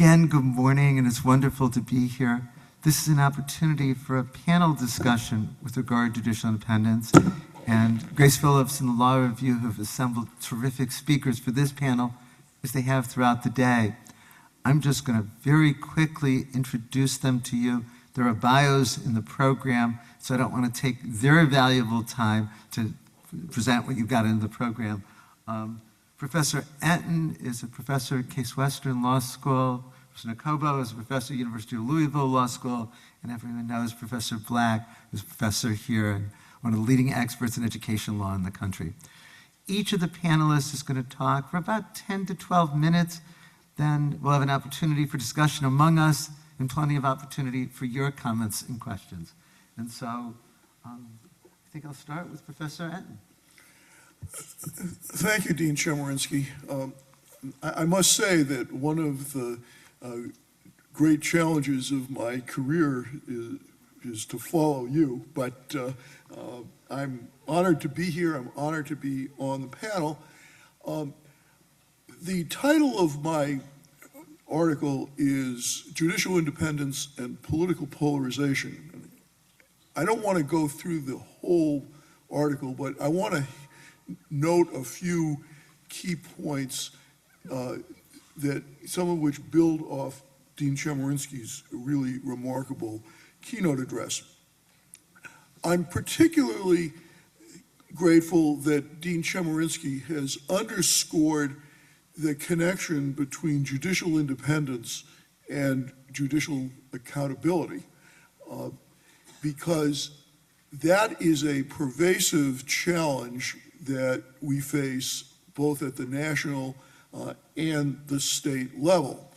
Again, good morning, and it's wonderful to be here. This is an opportunity for a panel discussion with regard to judicial independence. And Grace Phillips and the Law Review have assembled terrific speakers for this panel, as they have throughout the day. I'm just going to very quickly introduce them to you. There are bios in the program, so I don't want to take their valuable time to present what you've got in the program. Professor Entin is a professor at Case Western Law School. Professor Ngcobo is a professor at University of Louisville Law School. And everyone knows Professor Black, who's a professor here and one of the leading experts in education law in the country. Each of the panelists is going to talk for about 10 to 12 minutes. Then we'll have an opportunity for discussion among us and plenty of opportunity for your comments and questions. And so I think I'll start with Professor Entin. Thank you, Dean Chemerinsky. I must say that one of the great challenges of my career is to follow you, but I'm honored to be here. I'm honored to be on the panel. The title of my article is Judicial Independence and Political Polarization. I don't want to go through the whole article, but I want to note a few key points that some of which build off Dean Chemerinsky's really remarkable keynote address. I'm particularly grateful that Dean Chemerinsky has underscored the connection between judicial independence and judicial accountability, because that is a pervasive challenge that we face both at the national and the state level.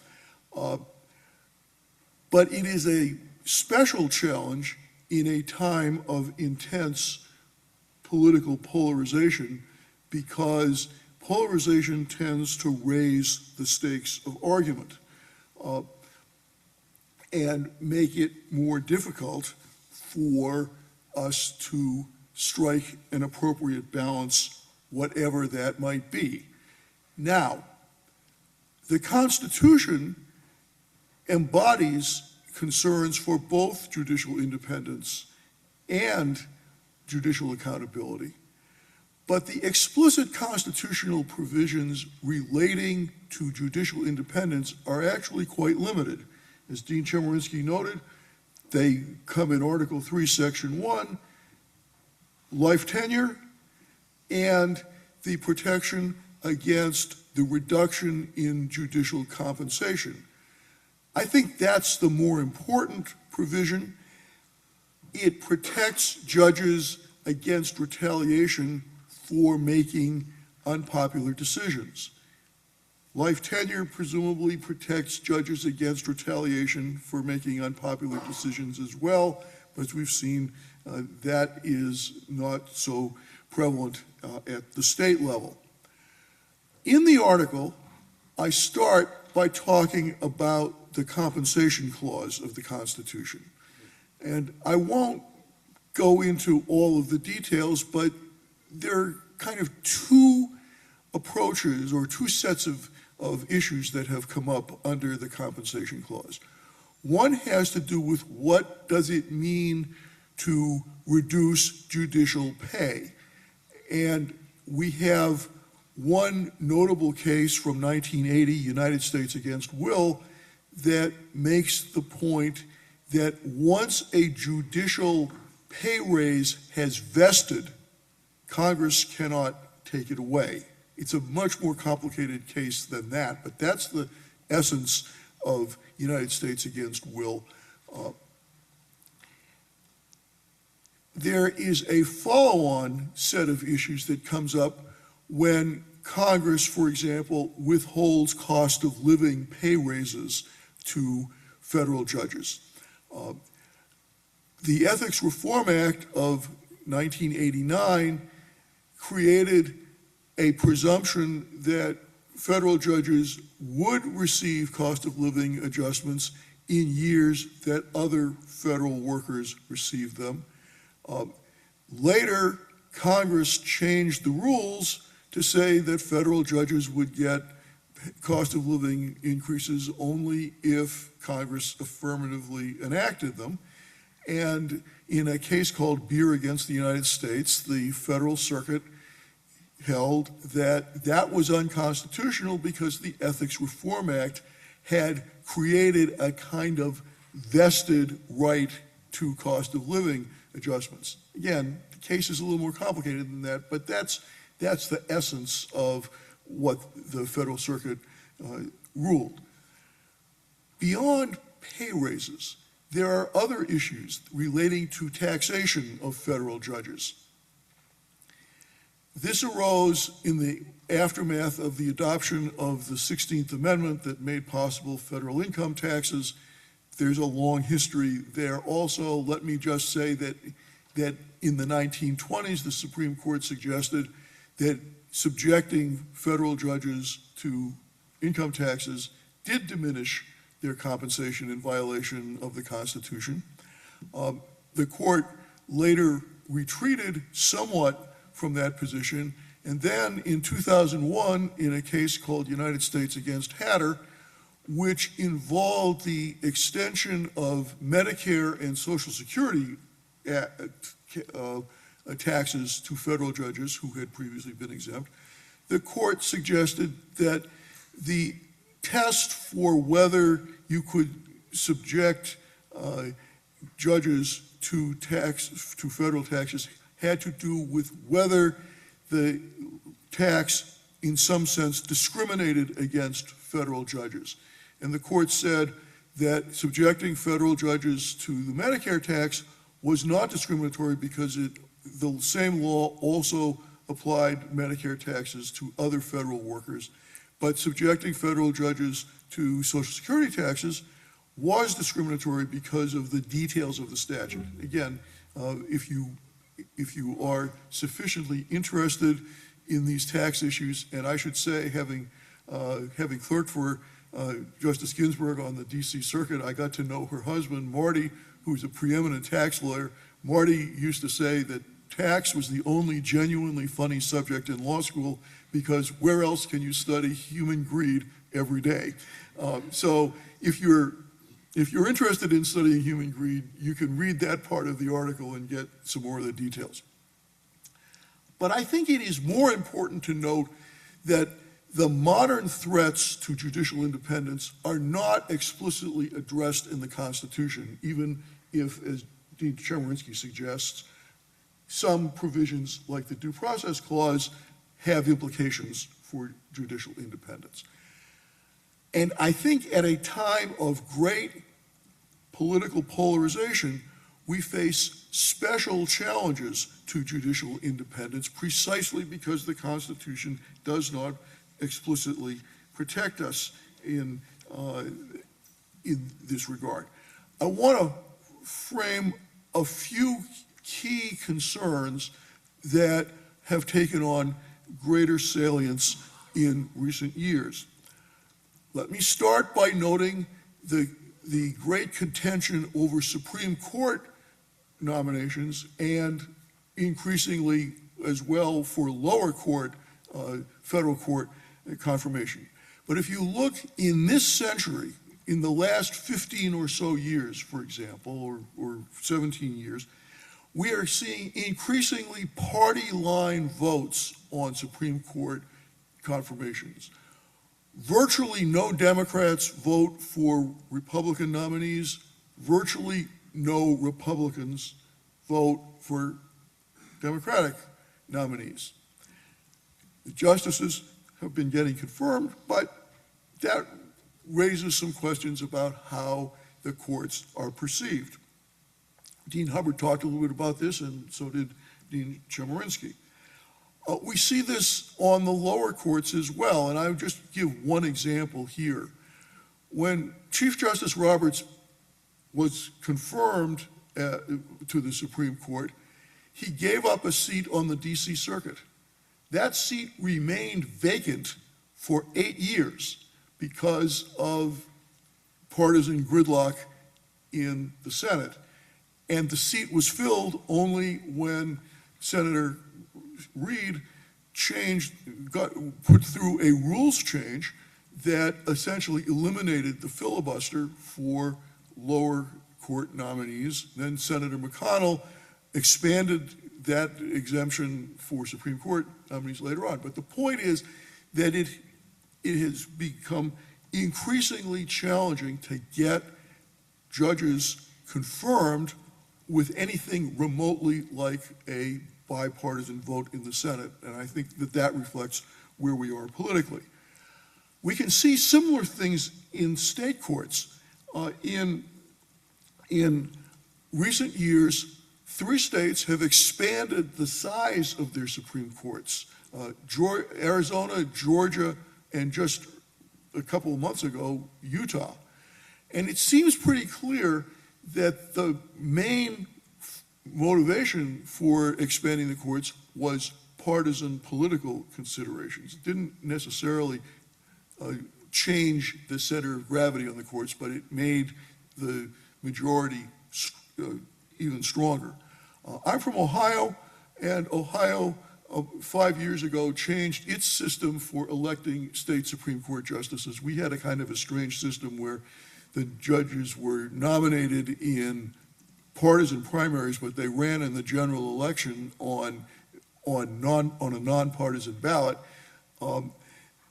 But it is a special challenge in a time of intense political polarization, because polarization tends to raise the stakes of argument and make it more difficult for us to strike an appropriate balance, whatever that might be. Now, the Constitution embodies concerns for both judicial independence and judicial accountability, but the explicit constitutional provisions relating to judicial independence are actually quite limited. As Dean Chemerinsky noted, they come in Article 3, Section 1, life tenure, and the protection against the reduction in judicial compensation. I think that's the more important provision. It protects judges against retaliation for making unpopular decisions. Life tenure presumably protects judges against retaliation for making unpopular decisions as well, but as we've seen, that is not so prevalent at the state level. In the article, I start by talking about the compensation clause of the Constitution. And I won't go into all of the details, but there are kind of two approaches or two sets of issues that have come up under the compensation clause. One has to do with what does it mean to reduce judicial pay. And we have one notable case from 1980, United States against Will, that makes the point that once a judicial pay raise has vested, Congress cannot take it away. It's a much more complicated case than that, but that's the essence of United States against Will. There is a follow-on set of issues that comes up when Congress, for example, withholds cost of living pay raises to federal judges. The Ethics Reform Act of 1989 created a presumption that federal judges would receive cost of living adjustments in years that other federal workers received them. Later, Congress changed the rules to say that federal judges would get cost of living increases only if Congress affirmatively enacted them. And in a case called Beer against the United States, the Federal Circuit held that that was unconstitutional because the Ethics Reform Act had created a kind of vested right to cost of living adjustments. Again, the case is a little more complicated than that, but that's the essence of what the Federal Circuit ruled. Beyond pay raises, there are other issues relating to taxation of federal judges. This arose in the aftermath of the adoption of the 16th Amendment that made possible federal income taxes. There's a long history there. Also, let me just say that in the 1920s, the Supreme Court suggested that subjecting federal judges to income taxes did diminish their compensation in violation of the Constitution. The court later retreated somewhat from that position, and then in 2001, in a case called United States against Hatter, which involved the extension of Medicare and Social Security taxes to federal judges who had previously been exempt, the court suggested that the test for whether you could subject judges to federal taxes had to do with whether the tax, in some sense, discriminated against federal judges. And the court said that subjecting federal judges to the Medicare tax was not discriminatory because the same law also applied Medicare taxes to other federal workers, but subjecting federal judges to Social Security taxes was discriminatory because of the details of the statute. Again, if you are sufficiently interested in these tax issues, and I should say, having clerked for Justice Ginsburg on the DC Circuit, I got to know her husband, Marty, who's a preeminent tax lawyer. Marty used to say that tax was the only genuinely funny subject in law school because where else can you study human greed every day? So if you're interested in studying human greed, you can read that part of the article and get some more of the details. But I think it is more important to note that the modern threats to judicial independence are not explicitly addressed in the Constitution, even if, as Dean Chemerinsky suggests, some provisions like the Due Process Clause have implications for judicial independence. And I think at a time of great political polarization, we face special challenges to judicial independence precisely because the Constitution does not explicitly protect us in this regard. I want to frame a few key concerns that have taken on greater salience in recent years. Let me start by noting the great contention over Supreme Court nominations and increasingly as well for lower court, federal court confirmation. But if you look in this century, in the last 15 or so years, for example, or 17 years, we are seeing increasingly party line votes on Supreme Court confirmations. Virtually no Democrats vote for Republican nominees. Virtually no Republicans vote for Democratic nominees. The justices have been getting confirmed, but that raises some questions about how the courts are perceived. Dean Hubbard talked a little bit about this, and so did Dean Chemerinsky. We see this on the lower courts as well, and I would just give one example here. When Chief Justice Roberts was confirmed to the Supreme Court, he gave up a seat on the DC Circuit. That seat remained vacant for 8 years because of partisan gridlock in the Senate. And the seat was filled only when Senator Reid put through a rules change that essentially eliminated the filibuster for lower court nominees. Then Senator McConnell expanded that exemption for Supreme Court nominees later on. But the point is that it has become increasingly challenging to get judges confirmed with anything remotely like a bipartisan vote in the Senate. And I think that that reflects where we are politically. We can see similar things in state courts. In recent years, 3 states have expanded the size of their Supreme Courts. Arizona, Georgia, and just a couple of months ago, Utah. And it seems pretty clear that the main motivation for expanding the courts was partisan political considerations. It didn't necessarily change the center of gravity on the courts, but it made the majority even stronger. I'm from Ohio, and Ohio 5 years ago changed its system for electing state Supreme Court justices. We had a kind of a strange system where the judges were nominated in partisan primaries, but they ran in the general election on a nonpartisan ballot.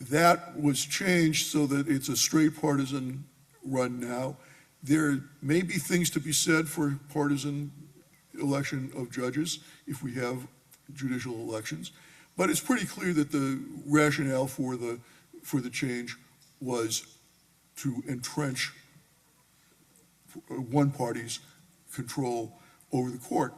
That was changed so that it's a straight partisan run now. There may be things to be said for partisan election of judges if we have judicial elections, but it's pretty clear that the rationale for the change was to entrench one party's control over the court.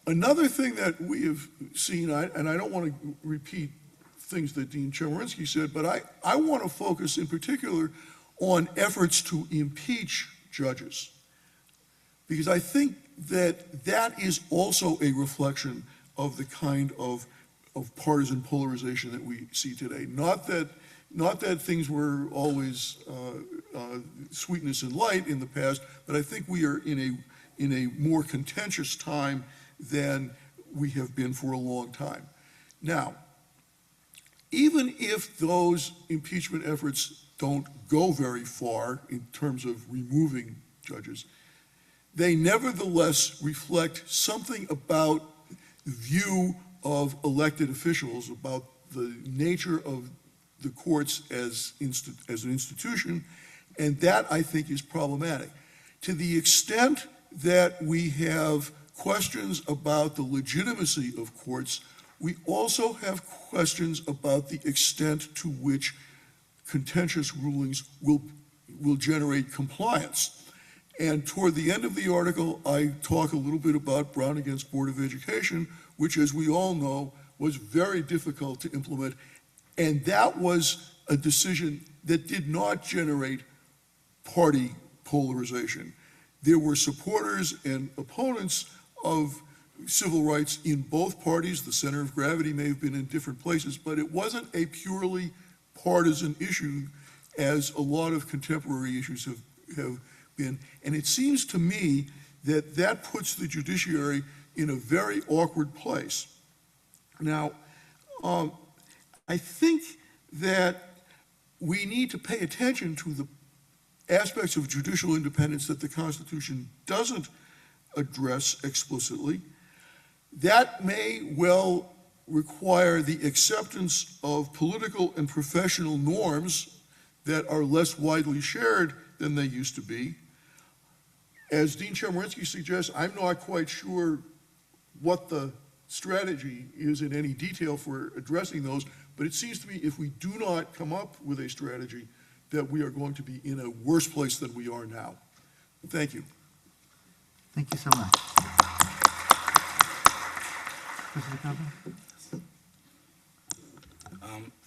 Another thing that we have seen, and I don't want to repeat things that Dean Chemerinsky said, but I want to focus in particular on efforts to impeach judges, because I think that that is also a reflection of the kind of partisan polarization that we see today. Not that things were always sweetness and light in the past, but I think we are in a more contentious time than we have been for a long time. Now, even if those impeachment efforts don't go very far in terms of removing judges, they nevertheless reflect something about the view of elected officials, about the nature of the courts as an institution, and that I think is problematic. To the extent that we have questions about the legitimacy of courts, we also have questions about the extent to which contentious rulings will generate compliance. And toward the end of the article, I talk a little bit about Brown against Board of Education, which, as we all know, was very difficult to implement. And that was a decision that did not generate party polarization. There were supporters and opponents of civil rights in both parties. The center of gravity may have been in different places, but it wasn't a purely partisan issue as a lot of contemporary issues have been. And it seems to me that that puts the judiciary in a very awkward place. Now, I think that we need to pay attention to the aspects of judicial independence that the Constitution doesn't address explicitly. That may well require the acceptance of political and professional norms that are less widely shared than they used to be. As Dean Chemerinsky suggests, I'm not quite sure what the strategy is in any detail for addressing those, but it seems to me if we do not come up with a strategy, that we are going to be in a worse place than we are now. Thank you. Thank you so much.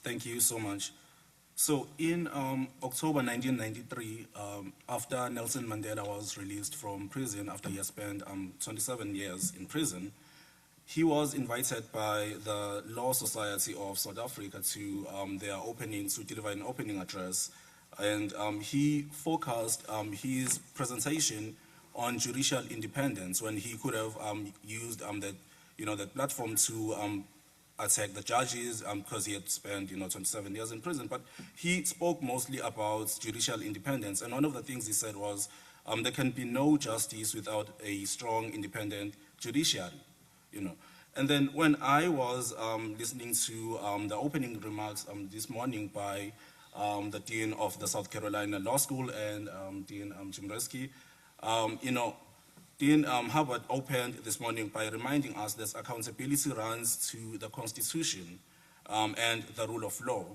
Thank you so much. So in October 1993, after Nelson Mandela was released from prison after he had spent 27 years in prison, he was invited by the Law Society of South Africa to their opening, to deliver an opening address. And he focused his presentation on judicial independence when he could have used that platform to attack the judges because he had spent 27 years in prison. But he spoke mostly about judicial independence, and one of the things he said was there can be no justice without a strong, independent judiciary. And then when I was listening to the opening remarks this morning by the Dean of the South Carolina Law School and Dean Chemerinsky, Dean Hubbard opened this morning by reminding us that accountability runs to the Constitution and the rule of law.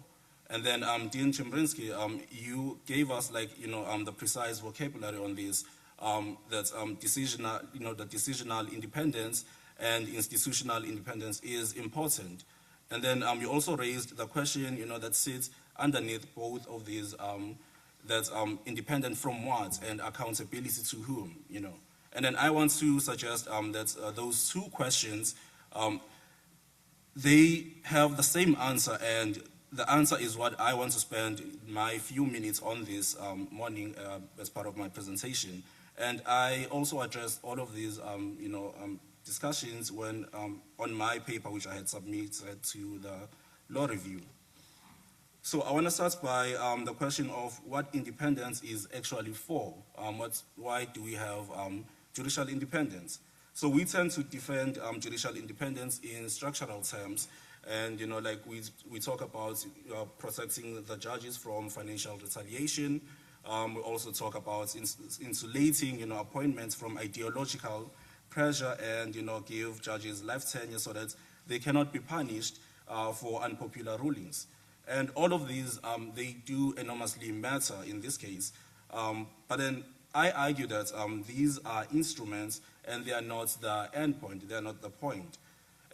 And then Dean Chemerinsky, you gave us the precise vocabulary on this, that decisional, the decisional independence and institutional independence is important. And then you also raised the question, that sits underneath both of these, that's independent from what and accountability to whom, And then I want to suggest that those two questions, they have the same answer, and the answer is what I want to spend my few minutes on this morning as part of my presentation. And I also addressed all of these, discussions when on my paper, which I had submitted to the law review. So I want to start by the question of what independence is actually for. Why do we have judicial independence? So we tend to defend judicial independence in structural terms, and we talk about protecting the judges from financial retaliation. We also talk about insulating appointments from ideological pressure, and give judges life tenure so that they cannot be punished for unpopular rulings. And all of these, they do enormously matter in this case. But then I argue that these are instruments and they are not the end point, they are not the point.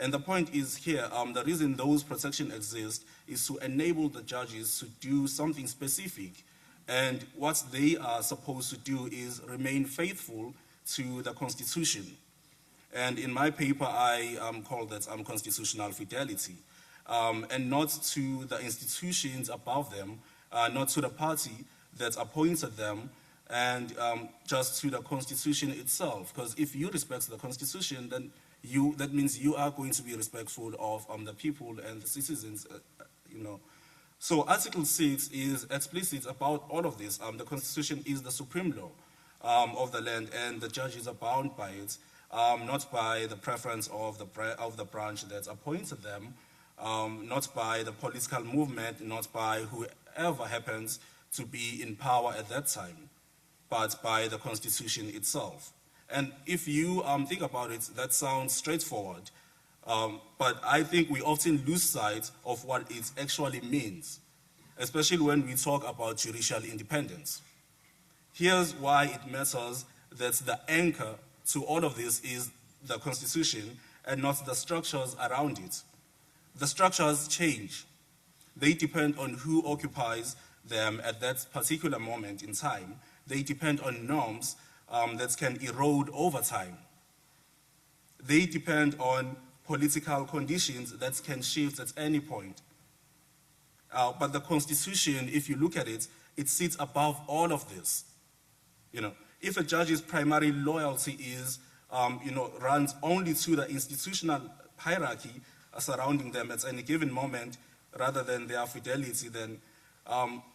And the point is here, the reason those protections exist is to enable the judges to do something specific. And what they are supposed to do is remain faithful to the Constitution. And in my paper, I call that constitutional fidelity. And not to the institutions above them, not to the party that appointed them, and just to the Constitution itself. Because if you respect the Constitution, then that means you are going to be respectful of the people and the citizens, So Article 6 is explicit about all of this. The Constitution is the supreme law of the land, and the judges are bound by it, not by the preference of the branch that appointed them, not by the political movement, not by whoever happens to be in power at that time, but by the Constitution itself. And if you think about it, that sounds straightforward, but I think we often lose sight of what it actually means, especially when we talk about judicial independence. Here's why it matters that the anchor to all of this is the Constitution and not the structures around it. The structures change. They depend on who occupies them at that particular moment in time. They depend on norms that can erode over time. They depend on political conditions that can shift at any point. But the Constitution, if you look at it, it sits above all of this. If a judge's primary loyalty is, runs only to the institutional hierarchy surrounding them at any given moment, rather than their fidelity, then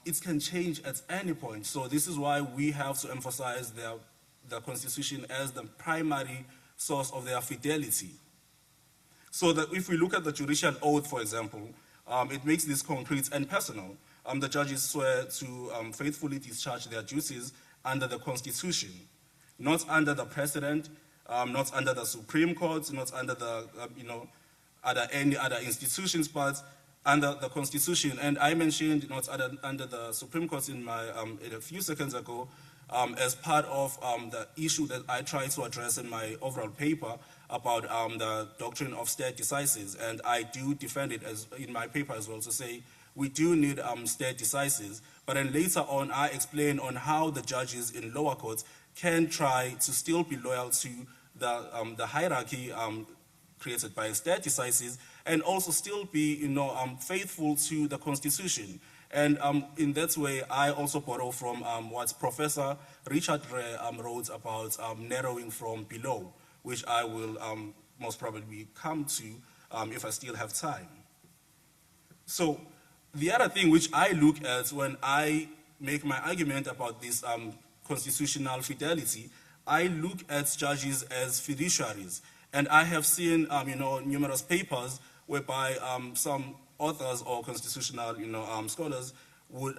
it can change at any point. So this is why we have to emphasize the Constitution as the primary source of their fidelity. So that if we look at the judicial oath, for example, it makes this concrete and personal. The judges swear to faithfully discharge their duties under the Constitution, not under the President, not under the Supreme Court, not under the, any other institutions, but under the Constitution. And I mentioned not under the Supreme Court in a few seconds ago as part of the issue that I try to address in my overall paper about the doctrine of stare decisis. And I do defend it in my paper as well to say we do need stare decisis. But then later on, I explain on how the judges in lower courts can try to still be loyal to the hierarchy created by stare decisis, and also still be, faithful to the Constitution. And in that way, I also borrow from what Professor Richard Ray wrote about narrowing from below, which I will most probably come to if I still have time. So the other thing which I look at when I make my argument about this constitutional fidelity, I look at judges as fiduciaries. And I have seen numerous papers whereby some authors or constitutional scholars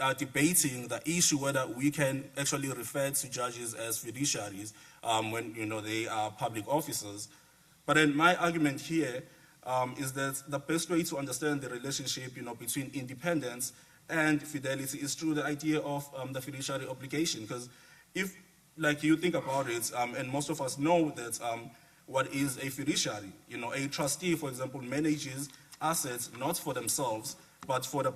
are debating the issue whether we can actually refer to judges as fiduciaries when they are public officers. But then my argument here is that the best way to understand the relationship between independence and fidelity is through the idea of the fiduciary obligation. Because if, like, you think about it, and most of us know that what is a fiduciary, a trustee, for example, manages assets not for themselves, but for the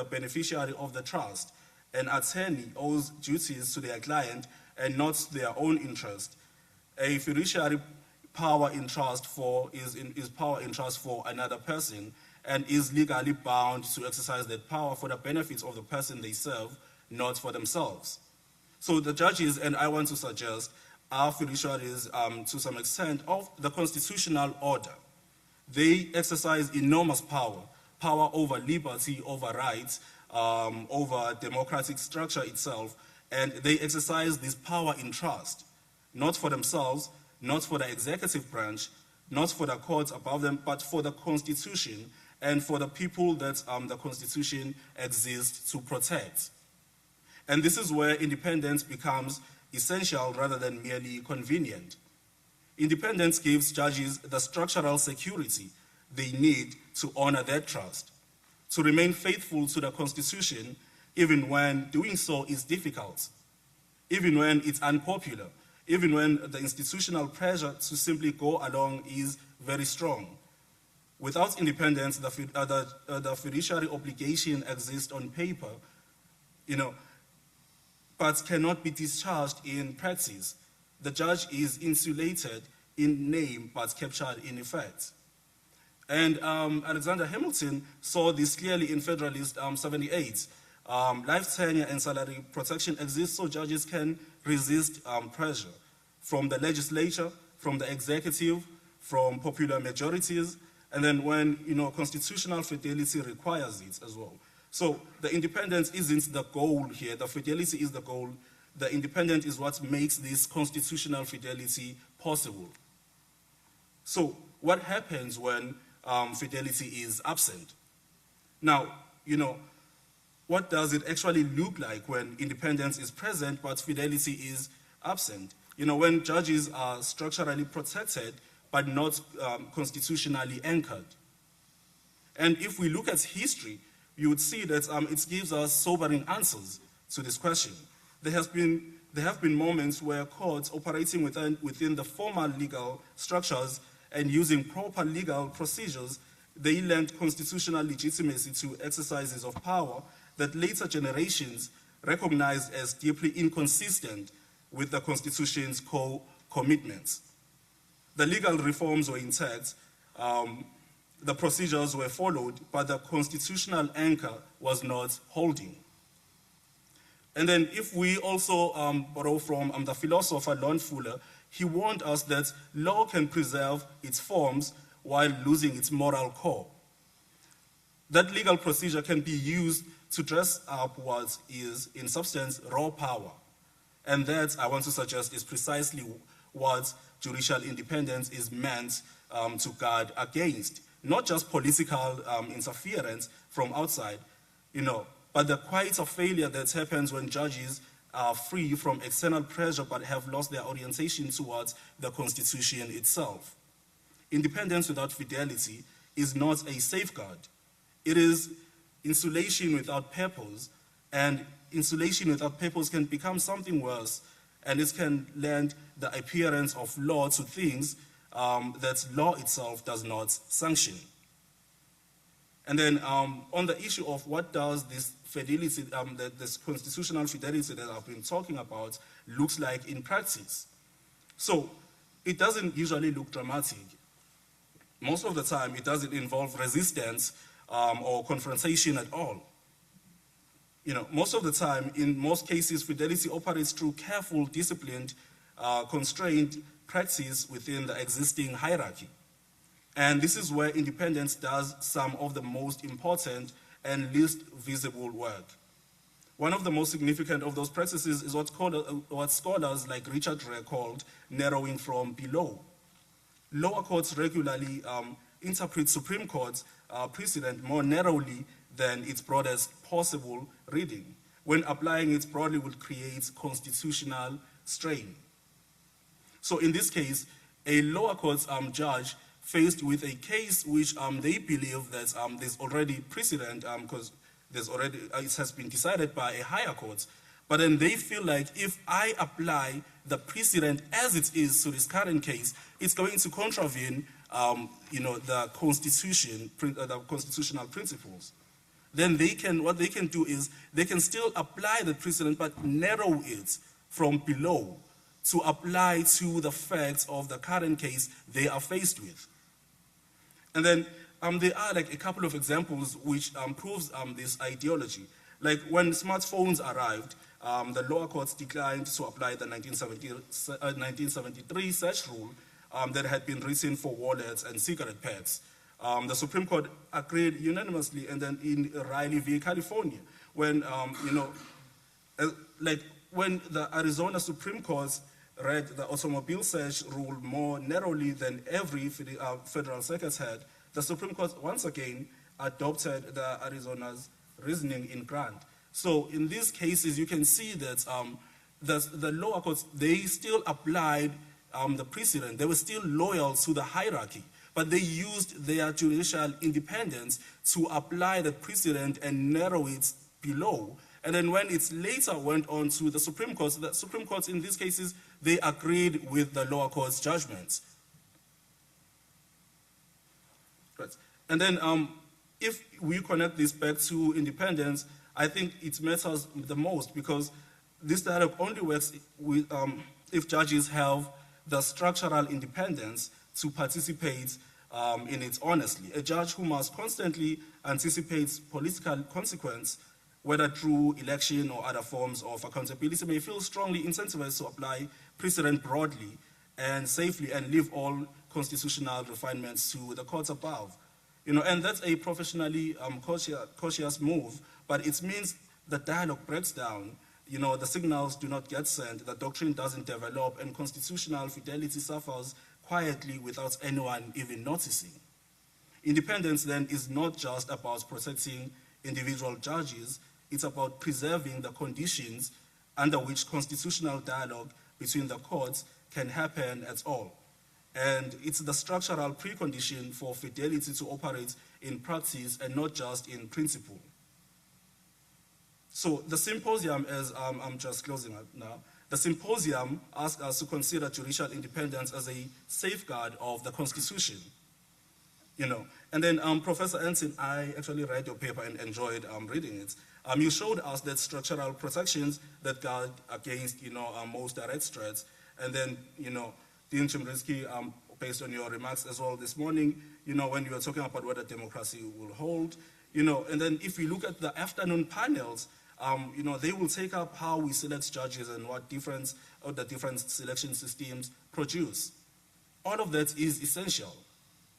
beneficiary of the trust. An attorney owes duties to their client and not their own interest. A fiduciary power in trust is power in trust for another person and is legally bound to exercise that power for the benefits of the person they serve, not for themselves. So the judges, and I want to suggest, are fiduciaries to some extent of the constitutional order. They exercise enormous power over liberty, over rights, over democratic structure itself, and they exercise this power in trust, not for themselves, not for the executive branch, not for the courts above them, but for the Constitution and for the people that the Constitution exists to protect. And this is where independence becomes essential rather than merely convenient. Independence gives judges the structural security they need to honor their trust, to remain faithful to the Constitution even when doing so is difficult, even when it's unpopular, even when the institutional pressure to simply go along is very strong. Without independence, the fiduciary obligation exists on paper, but cannot be discharged in practice. The judge is insulated in name, but captured in effect. And Alexander Hamilton saw this clearly in Federalist 78. Life tenure and salary protection exists so judges can resist pressure from the legislature, from the executive, from popular majorities, and then when constitutional fidelity requires it as well. So the independence isn't the goal here, the fidelity is the goal. The independence is what makes this constitutional fidelity possible. So what happens when fidelity is absent? Now, what does it actually look like when independence is present but fidelity is absent? When judges are structurally protected but not constitutionally anchored. And if we look at history, you would see that it gives us sobering answers to this question. There have been moments where courts operating within the formal legal structures and using proper legal procedures, they lent constitutional legitimacy to exercises of power that later generations recognized as deeply inconsistent with the Constitution's core commitments. The legal reforms were intact, the procedures were followed, but the constitutional anchor was not holding. And then if we also borrow from the philosopher Lon Fuller, he warned us that law can preserve its forms while losing its moral core. That legal procedure can be used to dress up what is, in substance, raw power. And that, I want to suggest, is precisely what judicial independence is meant to guard against. Not just political interference from outside, but the quite of failure that happens when judges are free from external pressure but have lost their orientation towards the Constitution itself. Independence without fidelity is not a safeguard. It is insulation without purpose, and insulation without purpose can become something worse, and it can lend the appearance of law to things that law itself does not sanction. And then on the issue of what does this fidelity, this constitutional fidelity that I've been talking about looks like in practice. So it doesn't usually look dramatic. Most of the time, it doesn't involve resistance or confrontation at all. Most of the time, in most cases, fidelity operates through careful, disciplined, constrained practice within the existing hierarchy. And this is where independence does some of the most important and least visible work. One of the most significant of those practices is what scholars like Richard Ray called narrowing from below. Lower courts regularly interpret Supreme Court's precedent more narrowly than its broadest possible reading. When applying it broadly would create constitutional strain. So in this case, a lower court's judge faced with a case which they believe that there's already precedent because it has been decided by a higher court, but then they feel like if I apply the precedent as it is to this current case, it's going to contravene the constitutional principles. Then what they can do is they can still apply the precedent but narrow it from below to apply to the facts of the current case they are faced with. And then there are like a couple of examples which proves this ideology. Like when smartphones arrived, the lower courts declined to apply the 1973 search rule that had been written for wallets and cigarette packs. The Supreme Court agreed unanimously, and then in Riley v. California, when when the Arizona Supreme Court read the automobile search rule more narrowly than every federal circuit had, the Supreme Court once again adopted the Arizona's reasoning in Grant. So in these cases, you can see that the lower courts, they still applied the precedent. They were still loyal to the hierarchy, but they used their judicial independence to apply the precedent and narrow it below. And then when it later went on to the Supreme Court in these cases, they agreed with the lower court's judgments. Right. And then if we connect this back to independence, I think it matters the most because this dialogue only works with, if judges have the structural independence to participate in it honestly. A judge who must constantly anticipate political consequence, whether through election or other forms of accountability, may feel strongly incentivized to apply precedent broadly and safely and leave all constitutional refinements to the courts above. And that's a professionally cautious move, but it means the dialogue breaks down. The signals do not get sent, the doctrine doesn't develop, and constitutional fidelity suffers quietly without anyone even noticing. Independence then is not just about protecting individual judges, it's about preserving the conditions under which constitutional dialogue between the courts can happen at all. And it's the structural precondition for fidelity to operate in practice and not just in principle. So the symposium, as I'm just closing up now, the symposium asked us to consider judicial independence as a safeguard of the Constitution. And then Professor Entin, I actually read your paper and enjoyed reading it. You showed us that structural protections that guard against, most direct threats. And then, Dean Chemerinsky, based on your remarks as well this morning, when you were talking about whether democracy will hold, and then if we look at the afternoon panels, they will take up how we select judges and what the different selection systems produce. All of that is essential.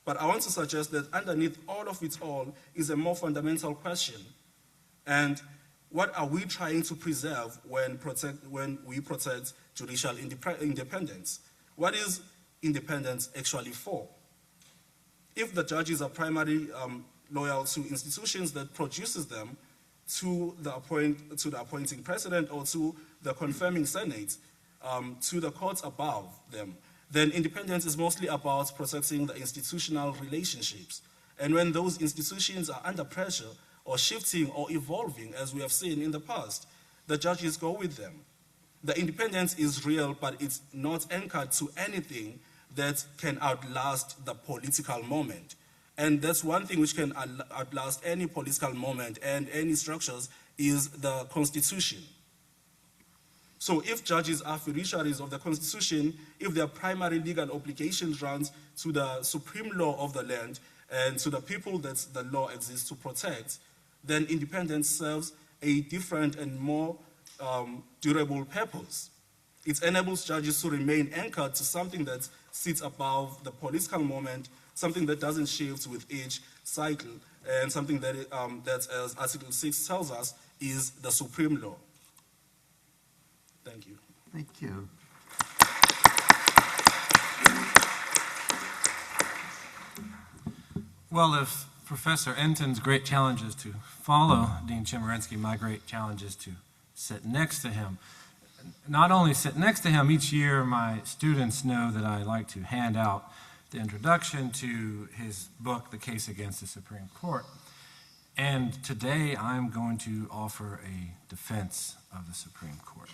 But I want to suggest that underneath all of it all is a more fundamental question. And what are we trying to preserve when we protect judicial independence? What is independence actually for? If the judges are primarily loyal to institutions that produces them, to the appointing president or to the confirming Senate, to the courts above them, then independence is mostly about protecting the institutional relationships. And when those institutions are under pressure or shifting or evolving, as we have seen in the past, the judges go with them. The independence is real, but it's not anchored to anything that can outlast the political moment. And that's one thing which can outlast any political moment and any structures is the Constitution. So if judges are fiduciaries of the Constitution, if their primary legal obligations runs to the supreme law of the land and to the people that the law exists to protect, then independence serves a different and more durable purpose. It enables judges to remain anchored to something that sits above the political moment, something that doesn't shift with each cycle, and something that, as Article 6 tells us, is the supreme law. Thank you. Thank you. Well, if Professor Entin's great challenge is to follow Dean Chemerinsky, my great challenge is to sit next to him. Not only sit next to him, each year my students know that I like to hand out the introduction to his book, The Case Against the Supreme Court. And today I'm going to offer a defense of the Supreme Court.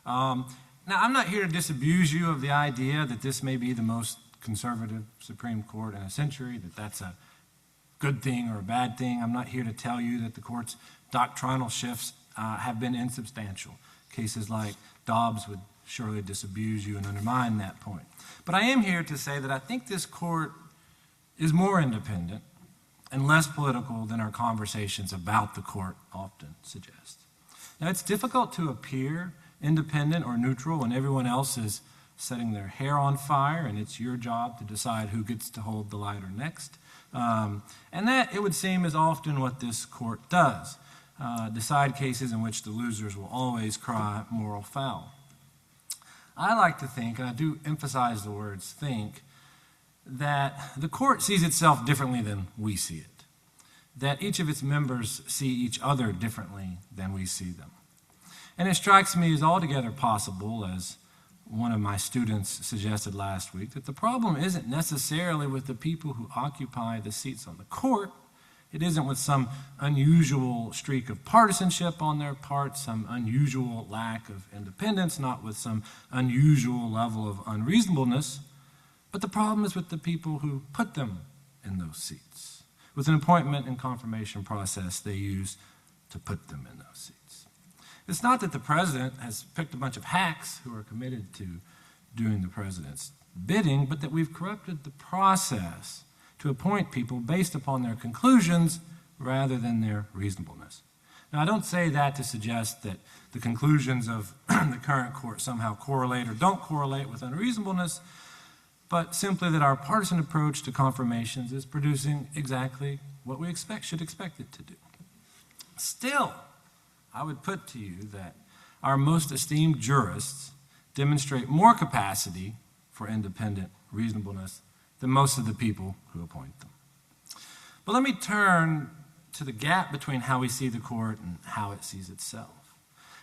Now, I'm not here to disabuse you of the idea that this may be the most conservative Supreme Court in a century, that that's a good thing or a bad thing. I'm not here to tell you that the court's doctrinal shifts have been insubstantial. Cases like Dobbs would surely disabuse you and undermine that point. But I am here to say that I think this court is more independent and less political than our conversations about the court often suggest. Now, it's difficult to appear independent or neutral when everyone else is setting their hair on fire, and it's your job to decide who gets to hold the lighter next. And that, it would seem, is often what this court does, decide cases in which the losers will always cry moral foul. I like to think, and I do emphasize the words think, that the court sees itself differently than we see it, that each of its members see each other differently than we see them. And it strikes me as altogether possible, as one of my students suggested last week, that the problem isn't necessarily with the people who occupy the seats on the court. It isn't with some unusual streak of partisanship on their part, some unusual lack of independence, not with some unusual level of unreasonableness, but the problem is with the people who put them in those seats, with an appointment and confirmation process they use to put them in those seats. It's not that the president has picked a bunch of hacks who are committed to doing the president's bidding, but that we've corrupted the process to appoint people based upon their conclusions rather than their reasonableness. Now, I don't say that to suggest that the conclusions of the current court somehow correlate or don't correlate with unreasonableness, but simply that our partisan approach to confirmations is producing exactly what we should expect it to do. Still, I would put to you that our most esteemed jurists demonstrate more capacity for independent reasonableness than most of the people who appoint them. But let me turn to the gap between how we see the court and how it sees itself.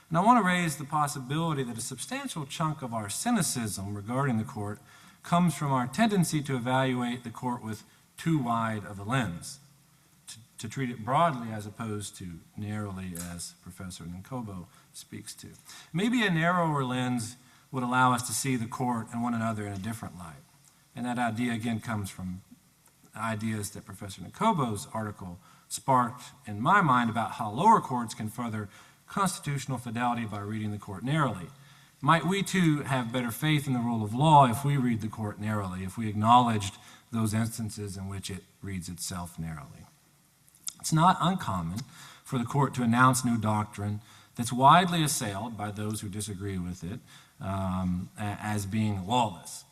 And I want to raise the possibility that a substantial chunk of our cynicism regarding the court comes from our tendency to evaluate the court with too wide of a lens, to treat it broadly as opposed to narrowly, as Professor Ngcobo speaks to. Maybe a narrower lens would allow us to see the court and one another in a different light. And that idea, again, comes from ideas that Professor Ngcobo's article sparked in my mind about how lower courts can further constitutional fidelity by reading the court narrowly. Might we, too, have better faith in the rule of law if we read the court narrowly, if we acknowledged those instances in which it reads itself narrowly? It's not uncommon for the court to announce new doctrine that's widely assailed by those who disagree with it as being lawless.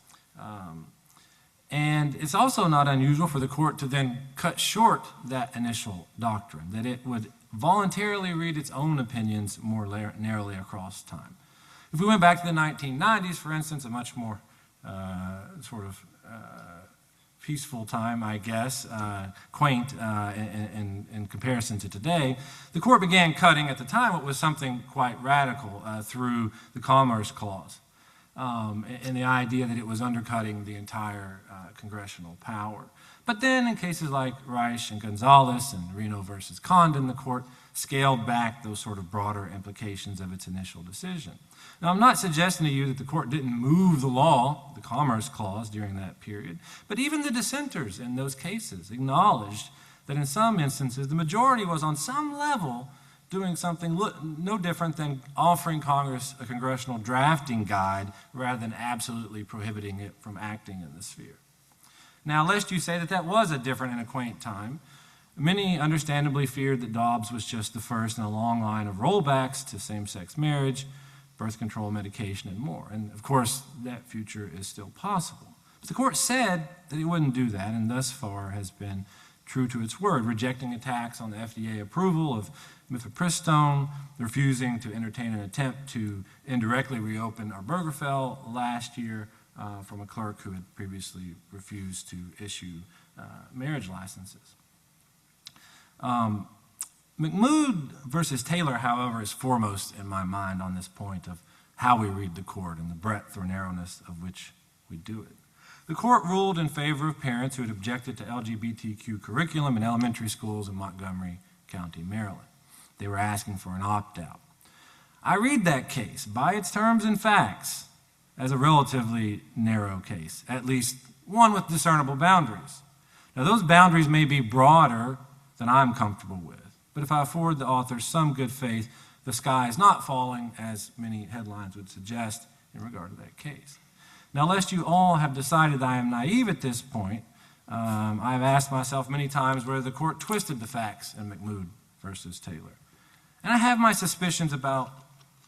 And it's also not unusual for the court to then cut short that initial doctrine, that it would voluntarily read its own opinions more narrowly across time. If we went back to the 1990s, for instance, a much more peaceful time, I guess, quaint in comparison to today, the court began cutting at the time what was something quite radical through the Commerce Clause, and the idea that it was undercutting the entire congressional power. But then in cases like Reich and Gonzalez and Reno versus Condon, the court scaled back those sort of broader implications of its initial decision. Now, I'm not suggesting to you that the court didn't move the law, the Commerce Clause, during that period, but even the dissenters in those cases acknowledged that in some instances the majority was on some level doing something no different than offering Congress a congressional drafting guide rather than absolutely prohibiting it from acting in the sphere. Now, lest you say that that was a different and a quaint time, many understandably feared that Dobbs was just the first in a long line of rollbacks to same-sex marriage, birth control medication, and more. And of course, that future is still possible. But the court said that it wouldn't do that, and thus far has been true to its word, rejecting attacks on the FDA approval of mifepristone, refusing to entertain an attempt to indirectly reopen Obergefell last year from a clerk who had previously refused to issue marriage licenses. McMood versus Taylor, however, is foremost in my mind on this point of how we read the court and the breadth or narrowness of which we do it. The court ruled in favor of parents who had objected to LGBTQ curriculum in elementary schools in Montgomery County, Maryland. They were asking for an opt-out. I read that case, by its terms and facts, as a relatively narrow case, at least one with discernible boundaries. Now, those boundaries may be broader than I'm comfortable with, but if I afford the author some good faith, the sky is not falling, as many headlines would suggest in regard to that case. Now, lest you all have decided that I am naive at this point, I have asked myself many times whether the court twisted the facts in McMood versus Taylor. And I have my suspicions about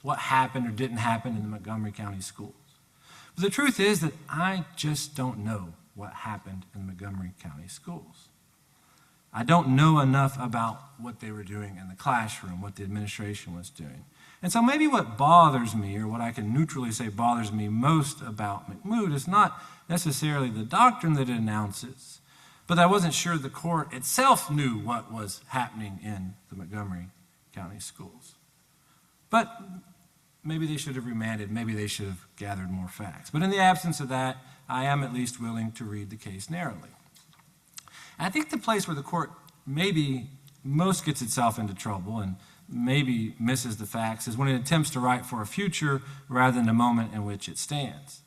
what happened or didn't happen in the Montgomery County schools. But the truth is that I just don't know what happened in the Montgomery County schools. I don't know enough about what they were doing in the classroom, what the administration was doing. And so maybe what bothers me, or what I can neutrally say bothers me most about McMood, is not necessarily the doctrine that it announces, but I wasn't sure the court itself knew what was happening in the Montgomery County schools. But maybe they should have remanded, maybe they should have gathered more facts. But in the absence of that, I am at least willing to read the case narrowly. I think the place where the court maybe most gets itself into trouble and maybe misses the facts is when it attempts to write for a future rather than the moment in which it stands.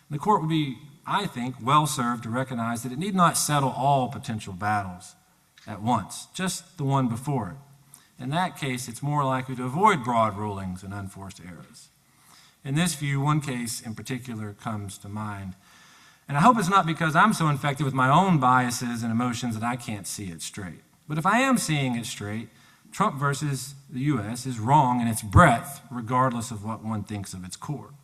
The court would be, I think, well served to recognize that it need not settle all potential battles at once, just the one before it. In that case, it's more likely to avoid broad rulings and unforced errors. In this view, one case in particular comes to mind. And I hope it's not because I'm so infected with my own biases and emotions that I can't see it straight. But if I am seeing it straight, Trump versus the U.S. is wrong in its breadth, regardless of what one thinks of its core.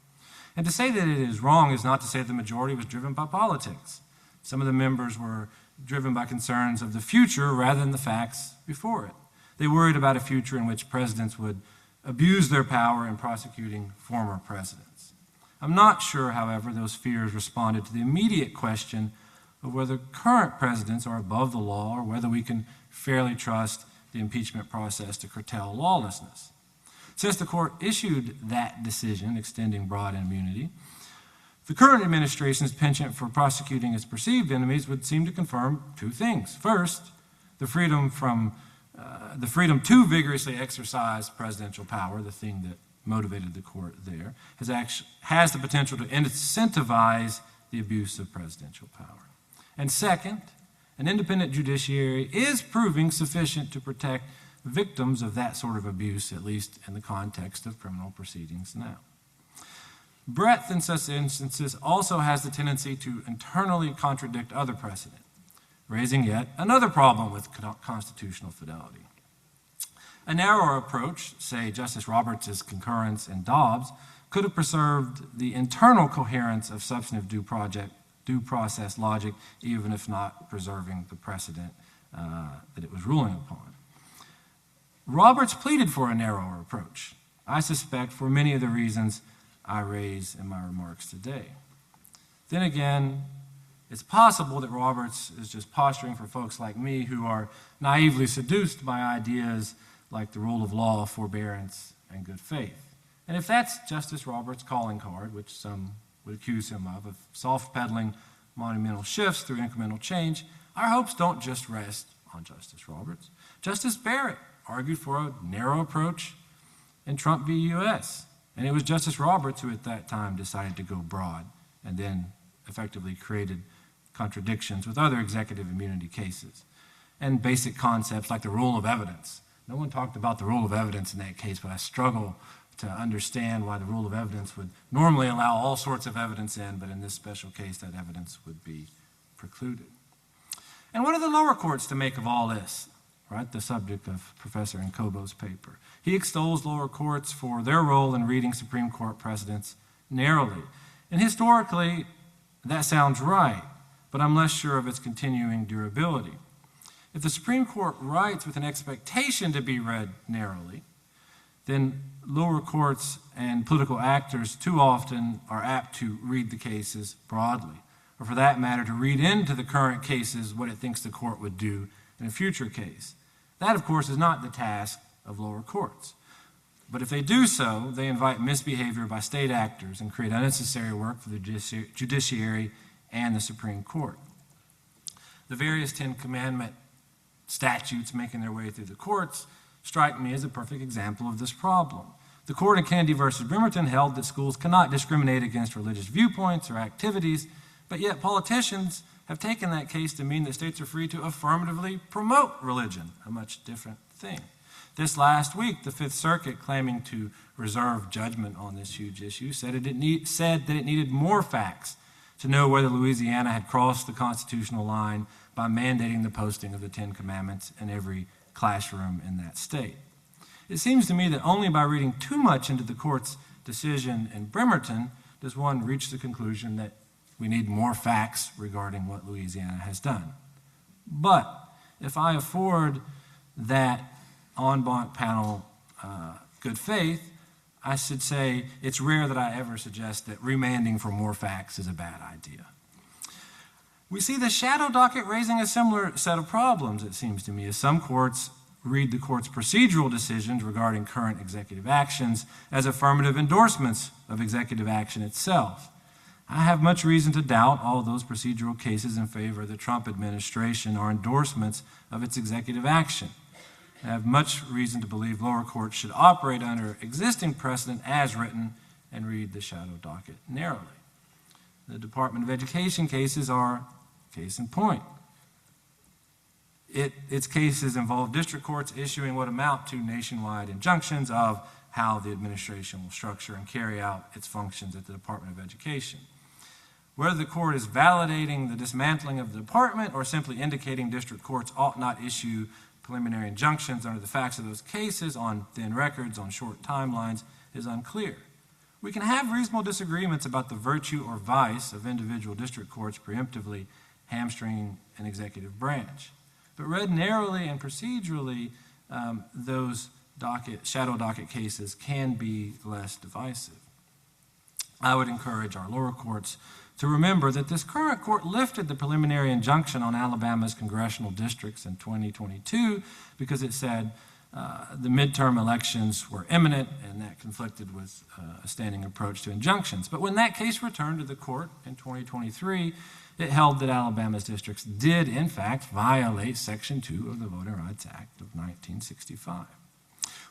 And to say that it is wrong is not to say the majority was driven by politics. Some of the members were driven by concerns of the future rather than the facts before it. They worried about a future in which presidents would abuse their power in prosecuting former presidents. I'm not sure, however, those fears responded to the immediate question of whether current presidents are above the law or whether we can fairly trust the impeachment process to curtail lawlessness. Since the court issued that decision extending broad immunity, the current administration's penchant for prosecuting its perceived enemies would seem to confirm two things. First, the freedom to vigorously exercise presidential power, the thing that motivated the court there, has the potential to incentivize the abuse of presidential power. And second, an independent judiciary is proving sufficient to protect victims of that sort of abuse, at least in the context of criminal proceedings now. Breadth in such instances also has the tendency to internally contradict other precedent, raising yet another problem with constitutional fidelity. A narrower approach, say Justice Roberts' concurrence in Dobbs, could have preserved the internal coherence of substantive due process logic, even if not preserving the precedent that it was ruling upon. Roberts pleaded for a narrower approach, I suspect for many of the reasons I raise in my remarks today. Then again, it's possible that Roberts is just posturing for folks like me who are naively seduced by ideas like the rule of law, forbearance, and good faith. And if that's Justice Roberts' calling card, which some would accuse him of soft-pedaling monumental shifts through incremental change, our hopes don't just rest on Justice Roberts. Justice Barrett argued for a narrow approach in Trump v. U.S., and it was Justice Roberts who at that time decided to go broad and then effectively created contradictions with other executive immunity cases and basic concepts like the rule of evidence. No one talked about the rule of evidence in that case, but I struggle to understand why the rule of evidence would normally allow all sorts of evidence in, but in this special case, that evidence would be precluded. And what are the lower courts to make of all this? right, the subject of Professor Ngcobo's paper. He extols lower courts for their role in reading Supreme Court precedents narrowly. And historically, that sounds right, but I'm less sure of its continuing durability. If the Supreme Court writes with an expectation to be read narrowly, then lower courts and political actors too often are apt to read the cases broadly, or for that matter, to read into the current cases what it thinks the court would do in a future case. That, of course, is not the task of lower courts. But if they do so, they invite misbehavior by state actors and create unnecessary work for the judiciary and the Supreme Court. The various Ten Commandment statutes making their way through the courts strike me as a perfect example of this problem. The court in Kennedy versus Bremerton held that schools cannot discriminate against religious viewpoints or activities, but yet politicians have taken that case to mean that states are free to affirmatively promote religion, a much different thing. This last week, the Fifth Circuit, claiming to reserve judgment on this huge issue, said that it needed more facts to know whether Louisiana had crossed the constitutional line by mandating the posting of the Ten Commandments in every classroom in that state. It seems to me that only by reading too much into the court's decision in Bremerton does one reach the conclusion that we need more facts regarding what Louisiana has done. But if I afford that en banc panel good faith, I should say it's rare that I ever suggest that remanding for more facts is a bad idea. We see the shadow docket raising a similar set of problems, it seems to me, as some courts read the court's procedural decisions regarding current executive actions as affirmative endorsements of executive action itself. I have much reason to doubt all those procedural cases in favor of the Trump administration are endorsements of its executive action. I have much reason to believe lower courts should operate under existing precedent as written and read the shadow docket narrowly. The Department of Education cases are case in point. Its cases involve district courts issuing what amount to nationwide injunctions of how the administration will structure and carry out its functions at the Department of Education. Whether the court is validating the dismantling of the department or simply indicating district courts ought not issue preliminary injunctions under the facts of those cases on thin records, on short timelines, is unclear. We can have reasonable disagreements about the virtue or vice of individual district courts preemptively hamstringing an executive branch. But read narrowly and procedurally, those shadow docket cases can be less divisive. I would encourage our lower courts to remember that this current court lifted the preliminary injunction on Alabama's congressional districts in 2022 because it said the midterm elections were imminent and that conflicted with a standing approach to injunctions. But when that case returned to the court in 2023, it held that Alabama's districts did, in fact, violate Section 2 of the Voting Rights Act of 1965.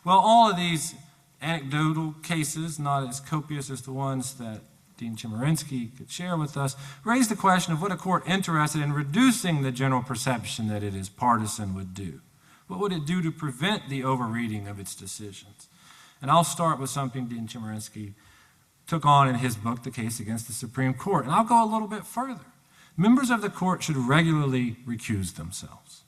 Well, all of these anecdotal cases, not as copious as the ones that Dean Chemerinsky could share with us, raise the question of what a court interested in reducing the general perception that it is partisan would do. What would it do to prevent the overreading of its decisions? And I'll start with something Dean Chemerinsky took on in his book, The Case Against the Supreme Court. And I'll go a little bit further. Members of the court should regularly recuse themselves.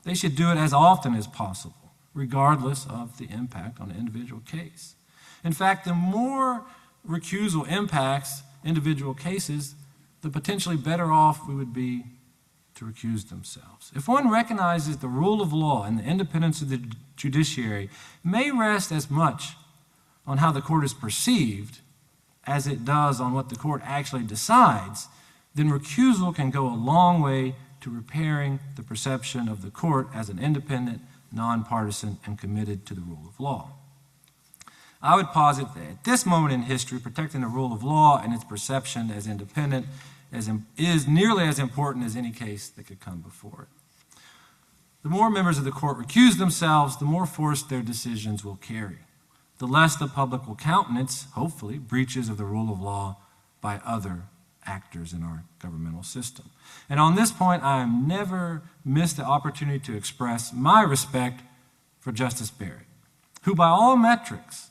They should do it as often as possible, regardless of the impact on an individual case. In fact, the more recusal impacts individual cases, the potentially better off we would be to recuse themselves. If one recognizes the rule of law and the independence of the judiciary may rest as much on how the court is perceived as it does on what the court actually decides, then recusal can go a long way to repairing the perception of the court as an independent, nonpartisan, and committed to the rule of law. I would posit that at this moment in history, protecting the rule of law and its perception as independent is nearly as important as any case that could come before it. The more members of the court recuse themselves, the more force their decisions will carry. The less the public will countenance, hopefully, breaches of the rule of law by other actors in our governmental system. And on this point, I have never missed the opportunity to express my respect for Justice Barrett, who by all metrics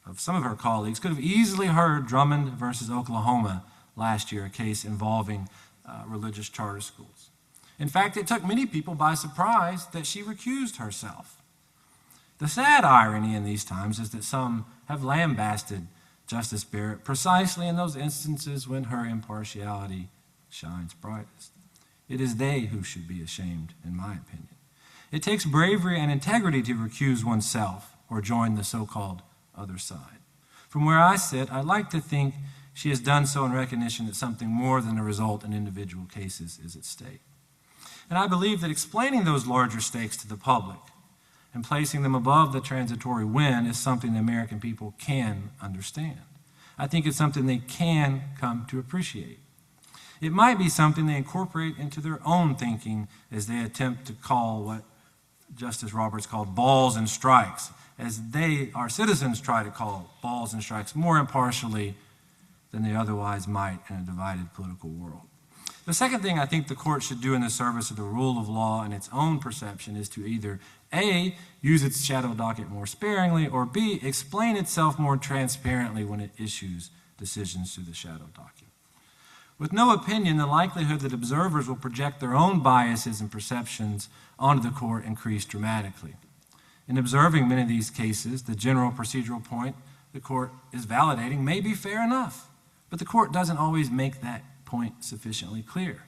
of some of her colleagues could have easily heard Drummond versus Oklahoma last year, a case involving religious charter schools. In fact, it took many people by surprise that she recused herself. The sad irony in these times is that some have lambasted Justice Barrett precisely in those instances when her impartiality shines brightest. It is they who should be ashamed, in my opinion. It takes bravery and integrity to recuse oneself or join the so-called other side. From where I sit, I like to think she has done so in recognition that something more than a result in individual cases is at stake. And I believe that explaining those larger stakes to the public and placing them above the transitory win is something the American people can understand. I think it's something they can come to appreciate. It might be something they incorporate into their own thinking as they attempt to call what Justice Roberts called balls and strikes, as they, our citizens, try to call balls and strikes more impartially than they otherwise might in a divided political world. The second thing I think the court should do in the service of the rule of law and its own perception is to either A, use its shadow docket more sparingly, or B, explain itself more transparently when it issues decisions through the shadow docket. With no opinion, the likelihood that observers will project their own biases and perceptions onto the court increase dramatically. In observing many of these cases, the general procedural point the court is validating may be fair enough, but the court doesn't always make that point sufficiently clear.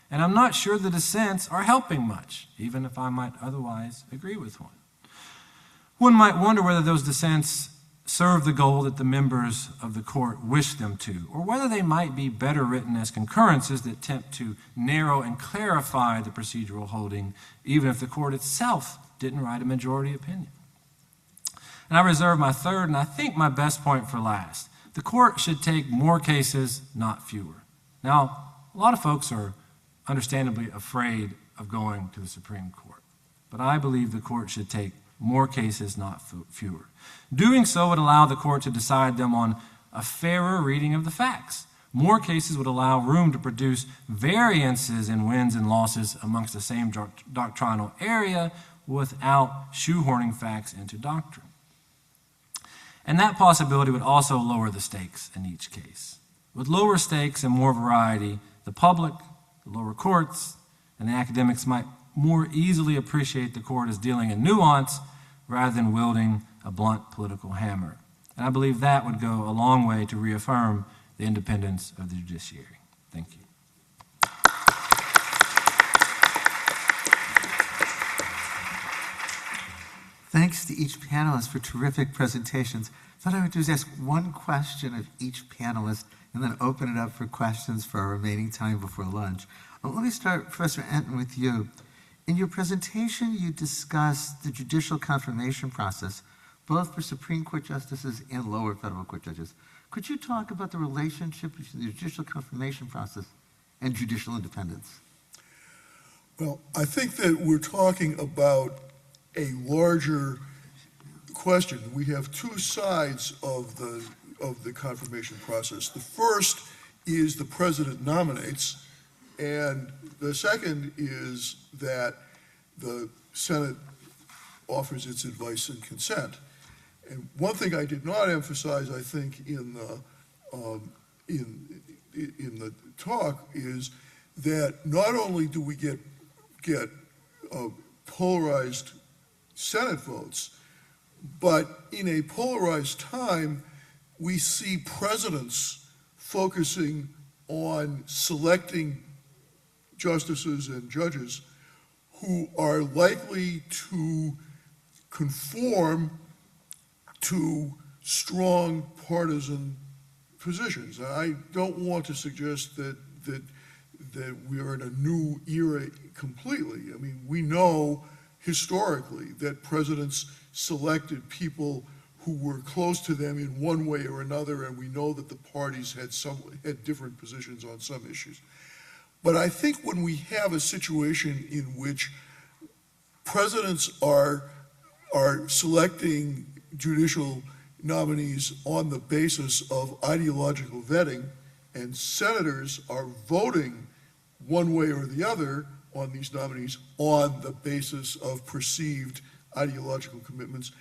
And I'm not sure the dissents are helping much, even if I might otherwise agree with one. One might wonder whether those dissents serve the goal that the members of the court wish them to, or whether they might be better written as concurrences that attempt to narrow and clarify the procedural holding, even if the court itself didn't write a majority opinion. And I reserve my third and I think my best point for last. The court should take more cases, not fewer. Now, a lot of folks are understandably afraid of going to the Supreme Court, but I believe the court should take more cases, not fewer. Doing so would allow the court to decide them on a fairer reading of the facts. More cases would allow room to produce variances in wins and losses amongst the same doctrinal area without shoehorning facts into doctrine. And that possibility would also lower the stakes in each case. With lower stakes and more variety, the public, the lower courts, and the academics might more easily appreciate the court as dealing in nuance rather than wielding a blunt political hammer. And I believe that would go a long way to reaffirm the independence of the judiciary. Thank you. Thanks to each panelist for terrific presentations. What I would do is ask one question of each panelist and then open it up for questions for our remaining time before lunch. Let me start, Professor Entin, with you. In your presentation, you discussed the judicial confirmation process, both for Supreme Court justices and lower federal court judges. Could you talk about the relationship between the judicial confirmation process and judicial independence? Well, I think that we're talking about a larger question. We have two sides of the confirmation process. The first is the president nominates, and the second is that the Senate offers its advice and consent. And one thing I did not emphasize, I think, in the talk is that not only do we get polarized Senate votes, but in a polarized time, we see presidents focusing on selecting justices and judges who are likely to conform to strong partisan positions. I don't want to suggest that we are in a new era completely. I mean, we know historically that presidents selected people who were close to them in one way or another, and we know that the parties had different positions on some issues. But I think when we have a situation in which presidents are selecting judicial nominees on the basis of ideological vetting, and senators are voting one way or the other on these nominees on the basis of perceived ideological commitments,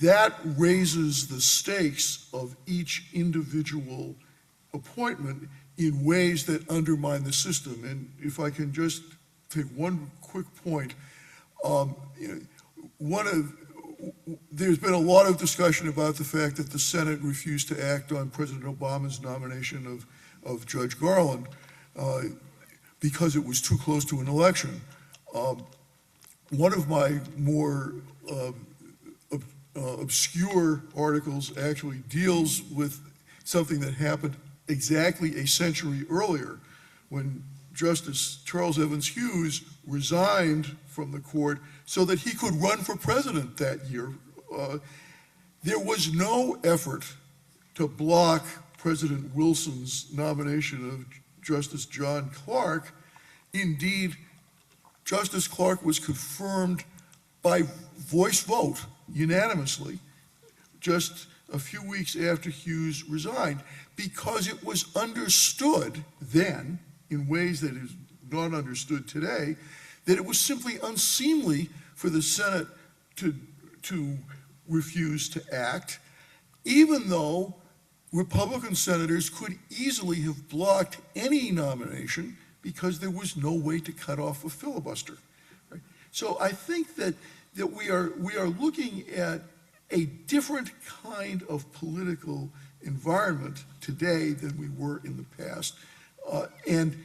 that raises the stakes of each individual appointment in ways that undermine the system. And if I can just take one quick point. There's been a lot of discussion about the fact that the Senate refused to act on President Obama's nomination of Judge Garland because it was too close to an election. One of my more obscure articles actually deals with something that happened exactly a century earlier, when Justice Charles Evans Hughes resigned from the court so that he could run for president that year. There was no effort to block President Wilson's nomination of Justice John Clark. Indeed, Justice Clark was confirmed by voice vote unanimously just a few weeks after Hughes resigned, because it was understood then, in ways that is not understood today, that it was simply unseemly for the Senate to refuse to act, even though Republican senators could easily have blocked any nomination because there was no way to cut off a filibuster. Right? So I think that we are looking at a different kind of political environment today than we were in the past. And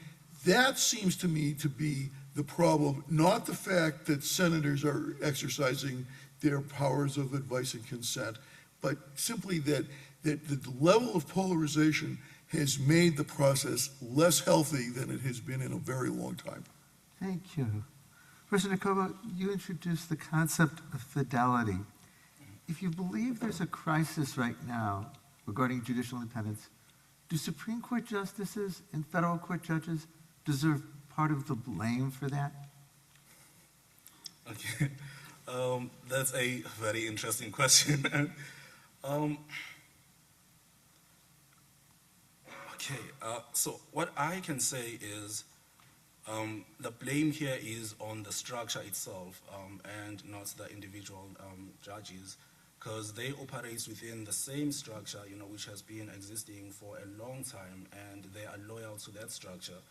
that seems to me to be the problem, not the fact that senators are exercising their powers of advice and consent, but simply that the level of polarization has made the process less healthy than it has been in a very long time. Thank you. Professor Ngcobo, you introduced the concept of fidelity. If you believe there's a crisis right now regarding judicial independence, do Supreme Court justices and federal court judges deserve part of the blame for that? Okay, that's a very interesting question. So what I can say is the blame here is on the structure itself and not the individual judges, because they operate within the same structure, which has been existing for a long time, and they are loyal to that structure.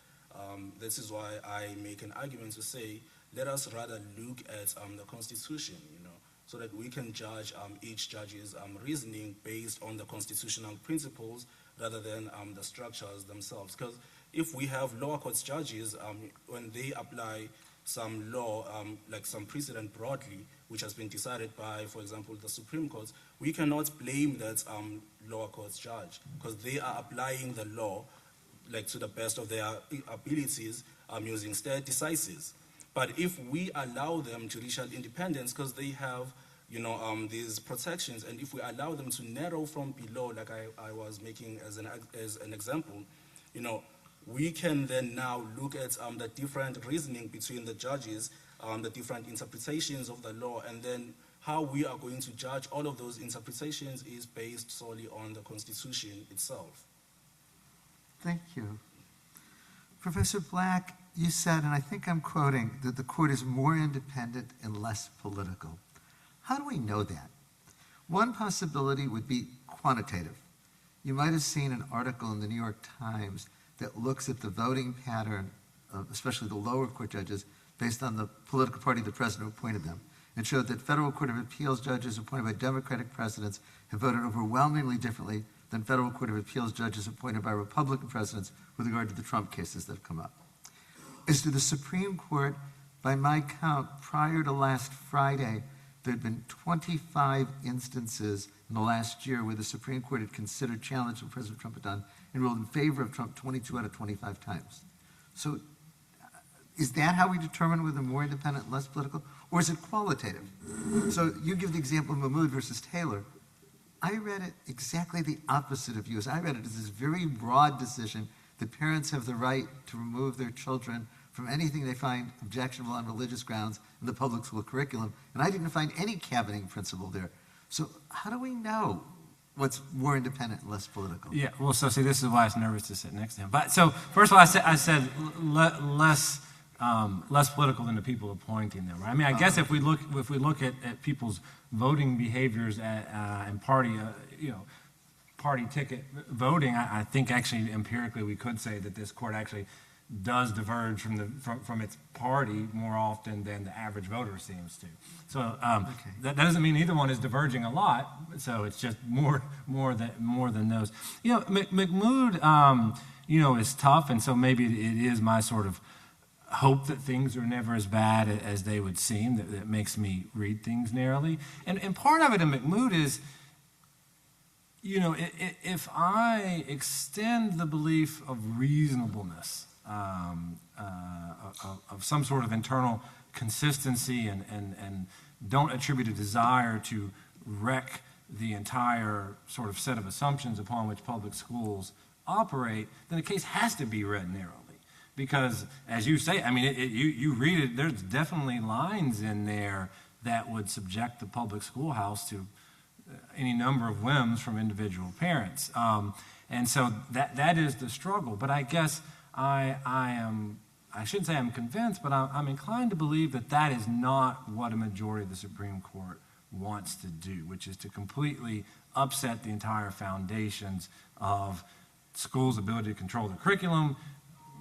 This is why I make an argument to say, let us rather look at the Constitution, so that we can judge each judge's reasoning based on the constitutional principles rather than the structures themselves. Because if we have lower courts judges, when they apply some law, like some precedent broadly, which has been decided by, for example, the Supreme Court, we cannot blame that lower courts judge, because they are applying the law like to the best of their abilities using stare decisis. But if we allow them judicial independence, because they have these protections, and if we allow them to narrow from below, like I was making as an example, we can then now look at the different reasoning between the judges, the different interpretations of the law, and then how we are going to judge all of those interpretations is based solely on the Constitution itself. Thank you. Professor Black, you said, and I think I'm quoting, that the court is more independent and less political. How do we know that? One possibility would be quantitative. You might have seen an article in the New York Times that looks at the voting pattern of especially the lower court judges based on the political party the president appointed them. It showed that Federal Court of Appeals judges appointed by Democratic presidents have voted overwhelmingly differently than Federal Court of Appeals judges appointed by Republican presidents with regard to the Trump cases that have come up. As to the Supreme Court, by my count, prior to last Friday, there had been 25 instances in the last year where the Supreme Court had considered challenge what President Trump had done and ruled in favor of Trump 22 out of 25 times. So is that how we determine whether more independent, less political, or is it qualitative? So you give the example of Mahmoud versus Taylor. I read it exactly the opposite of you. I read it as this very broad decision that parents have the right to remove their children from anything they find objectionable on religious grounds in the public school curriculum, and I didn't find any cabining principle there. So how do we know what's more independent and less political? Yeah, well, so see, this is why I was nervous to sit next to him. But so, first of all, I said less political than the people appointing them. Right? I mean, I guess if we look at people's voting behaviors and party ticket voting, I think actually empirically we could say that this court actually does diverge from its party more often than the average voter seems to. So that doesn't mean either one is diverging a lot. So it's just more than those. McMood, is tough, and so maybe it is my sort of hope that things are never as bad as they would seem. That makes me read things narrowly. And part of it in McMood is, if I extend the belief of reasonableness, of some sort of internal consistency and don't attribute a desire to wreck the entire sort of set of assumptions upon which public schools operate, then the case has to be read narrowly. Because, as you say, you read it, there's definitely lines in there that would subject the public schoolhouse to any number of whims from individual parents. And so that is the struggle. But I guess I shouldn't say I'm convinced, but I'm inclined to believe that is not what a majority of the Supreme Court wants to do, which is to completely upset the entire foundations of schools' ability to control the curriculum,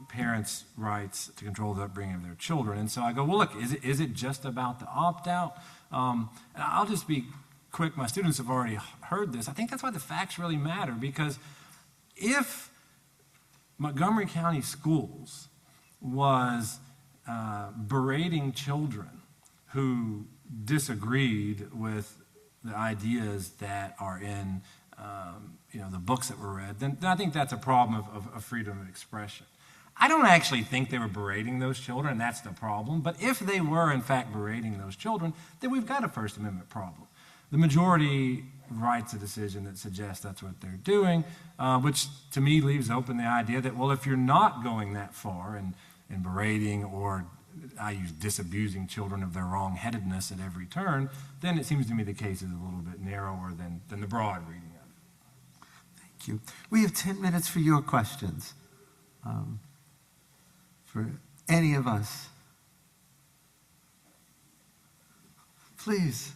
parents' rights to control the upbringing of their children. And so I go, well, look, is it just about the opt-out? And I'll just be quick. My students have already heard this. I think that's why the facts really matter, because if Montgomery County Schools was berating children who disagreed with the ideas that are in the books that were read, then I think that's a problem of freedom of expression. I don't actually think they were berating those children, and that's the problem. But if they were, in fact, berating those children, then we've got a First Amendment problem. The majority writes a decision that suggests that's what they're doing, which to me leaves open the idea that, well, if you're not going that far in berating, or I use disabusing children of their wrong-headedness at every turn, then it seems to me the case is a little bit narrower than the broad reading of it. Thank you. We have 10 minutes for your questions. For any of us. Please.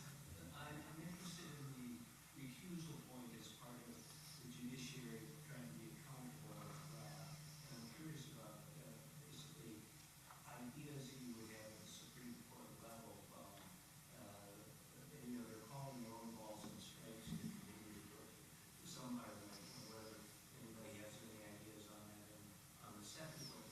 I'm interested in the recusal point as part of the judiciary trying to be accountable. And I'm curious about basically ideas that you would have at the Supreme Court level. They're calling their own balls and strikes to some argument, whether anybody has any ideas on that. And on the second point,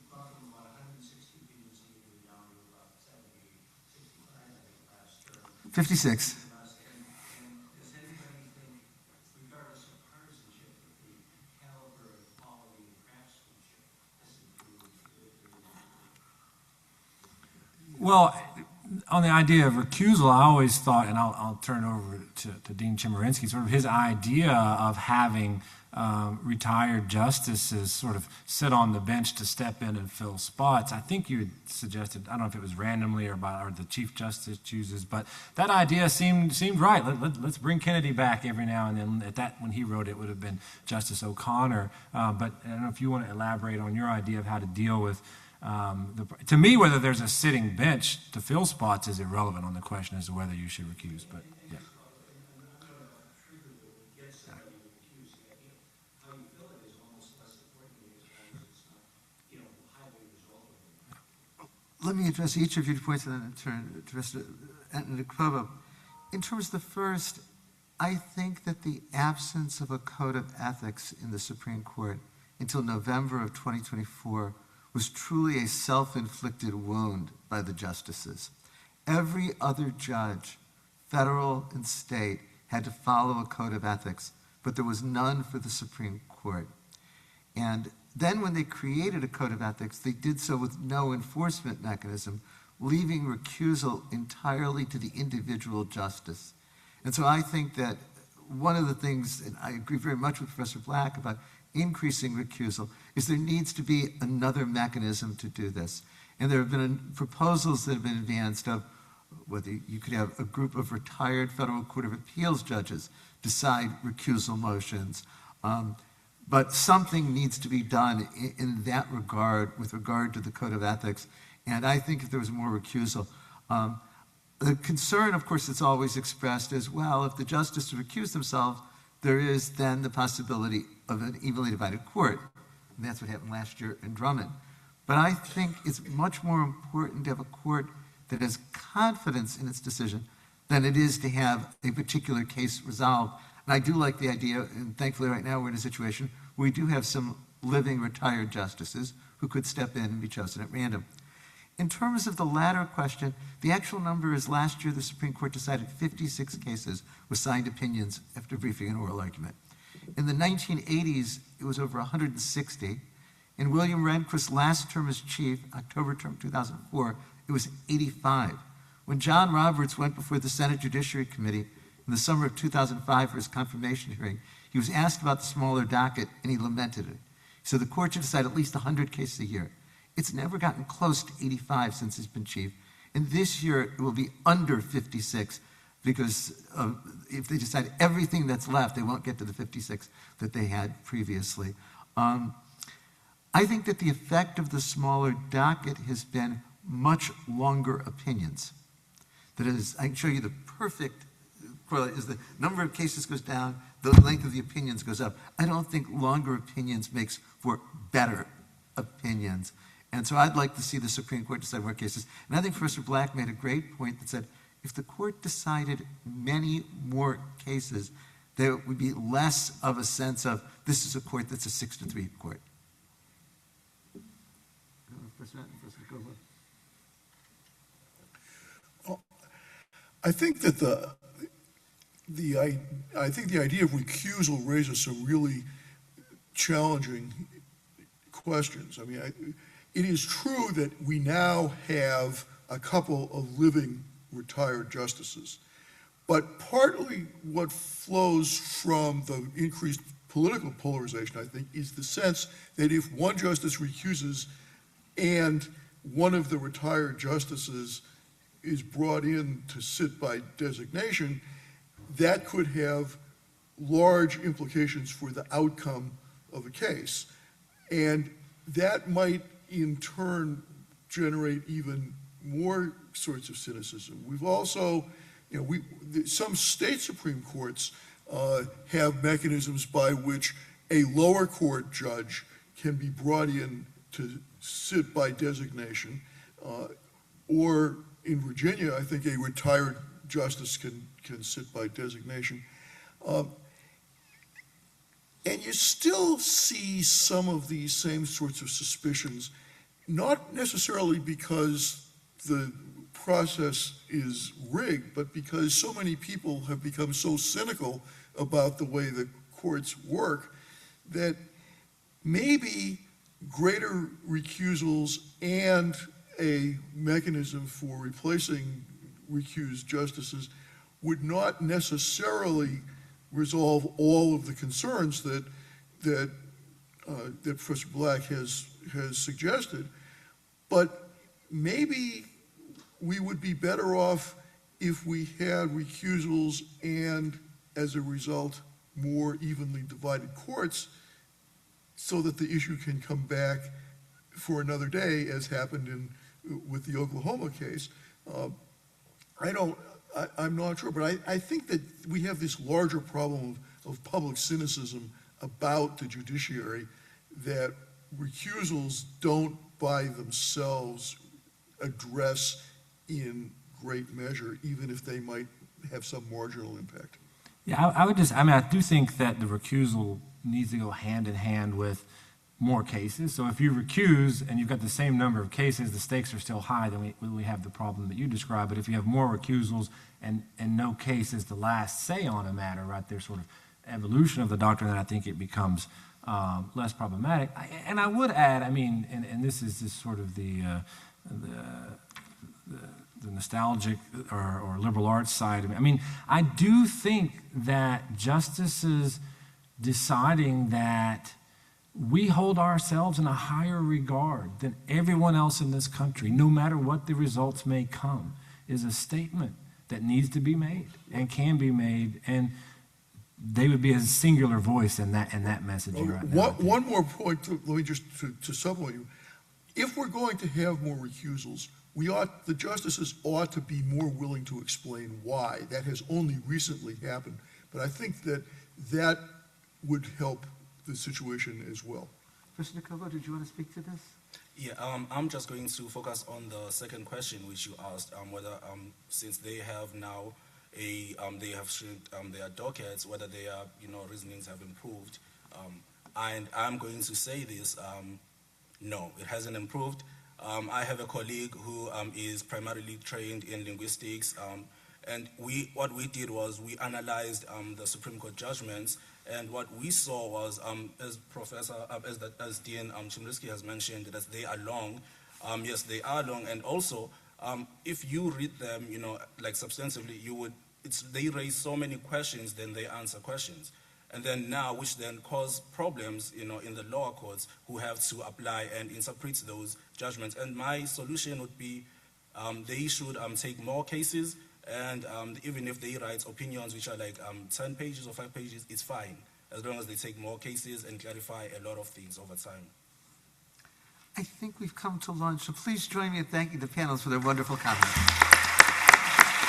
from about 160 opinions down to about 70, 65, I think, last term. 56. And does anybody think, regardless of partisanship, that the caliber of quality and craftsmanship has improved? Well, on the idea of recusal, I always thought, and I'll turn it over to Dean Chemerinsky, sort of his idea of having retired justices sort of sit on the bench to step in and fill spots. I think you had suggested, I don't know if it was randomly or the Chief Justice chooses, but that idea seemed right. Let's bring Kennedy back every now and then. When he wrote it would have been Justice O'Connor. But I don't know if you want to elaborate on your idea of how to deal with to me, whether there's a sitting bench to fill spots is irrelevant on the question as to whether you should recuse. But yeah. Let me address each of your points and then turn to Entin and Ngcobo. In terms of the first, I think that the absence of a code of ethics in the Supreme Court until November of 2024 was truly a self-inflicted wound by the justices. Every other judge, federal and state, had to follow a code of ethics, but there was none for the Supreme Court. And then when they created a code of ethics, they did so with no enforcement mechanism, leaving recusal entirely to the individual justice. And so I think that one of the things, and I agree very much with Professor Black about increasing recusal, is there needs to be another mechanism to do this. And there have been proposals that have been advanced of whether you could have a group of retired Federal Court of Appeals judges decide recusal motions. But something needs to be done in that regard with regard to the code of ethics. And I think if there was more recusal, the concern, of course, that's always expressed is, well, if the justices recuse themselves, there is then the possibility of an evenly divided court. And that's what happened last year in Drummond. But I think it's much more important to have a court that has confidence in its decision than it is to have a particular case resolved. And I do like the idea, and thankfully right now we're in a situation where we do have some living retired justices who could step in and be chosen at random. In terms of the latter question, the actual number is last year the Supreme Court decided 56 cases with signed opinions after briefing and oral argument. In the 1980s, it was over 160. In William Rehnquist's last term as chief, October term 2004, it was 85. When John Roberts went before the Senate Judiciary Committee in the summer of 2005 for his confirmation hearing, he was asked about the smaller docket, and he lamented it. So the court should decide at least 100 cases a year. It's never gotten close to 85 since he's been chief, and this year it will be under 56 because if they decide everything that's left, they won't get to the 56 that they had previously. I think that the effect of the smaller docket has been much longer opinions. That is, I can show you the perfect correlate, is the number of cases goes down, the length of the opinions goes up. I don't think longer opinions makes for better opinions. And so I'd like to see the Supreme Court decide more cases. And I think Professor Black made a great point that said, if the court decided many more cases, there would be less of a sense of, this is a court that's a 6-3 court. I think that the idea of recusal raises some really challenging questions. I mean, it is true that we now have a couple of living retired justices, but partly what flows from the increased political polarization, I think, is the sense that if one justice recuses and one of the retired justices is brought in to sit by designation, that could have large implications for the outcome of a case. And that might, in turn, generate even more sorts of cynicism. We've also, some state Supreme Courts have mechanisms by which a lower court judge can be brought in to sit by designation, or in Virginia, I think a retired justice can sit by designation. And you still see some of these same sorts of suspicions, not necessarily because the process is rigged, but because so many people have become so cynical about the way the courts work that maybe greater recusals and a mechanism for replacing recused justices would not necessarily resolve all of the concerns that Professor Black has suggested, but maybe we would be better off if we had recusals and, as a result, more evenly divided courts, so that the issue can come back for another day, as happened with the Oklahoma case. I'm not sure, but I think that we have this larger problem of public cynicism about the judiciary, that recusals don't by themselves address in great measure, even if they might have some marginal impact. Yeah, I do think that the recusal needs to go hand in hand with more cases. So if you recuse and you've got the same number of cases, the stakes are still high, then we have the problem that you described. But if you have more recusals and no case is the last say on a matter, right, there's sort of evolution of the doctrine, then I think it becomes less problematic. And I would add, I mean, and this is just sort of the nostalgic or liberal arts side of it. I mean, I do think that justices deciding that we hold ourselves in a higher regard than everyone else in this country, no matter what the results may come, is a statement that needs to be made and can be made, and they would be a singular voice in that messaging right now. One more point, let me just to supplement you. If we're going to have more recusals, the justices ought to be more willing to explain why. That has only recently happened, but I think that would help the situation as well. Mr. Ngcobo, did you want to speak to this? Yeah, I'm just going to focus on the second question which you asked, whether since they have now they have shrunk their dockets, whether their reasonings have improved. And I'm going to say this: no, it hasn't improved. I have a colleague who is primarily trained in linguistics, and what we did was we analyzed the Supreme Court judgments. And what we saw was, as Dean Chemerinsky has mentioned, that they are long. Yes, they are long, and also if you read them, like substantively, they raise so many questions, then they answer questions, and then now, which then cause problems, in the lower courts who have to apply and interpret those judgments. And my solution would be, they should take more cases. And even if they write opinions which are like 10 pages or 5 pages, it's fine, as long as they take more cases and clarify a lot of things over time. I think we've come to lunch, so please join me in thanking the panelists for their wonderful comments.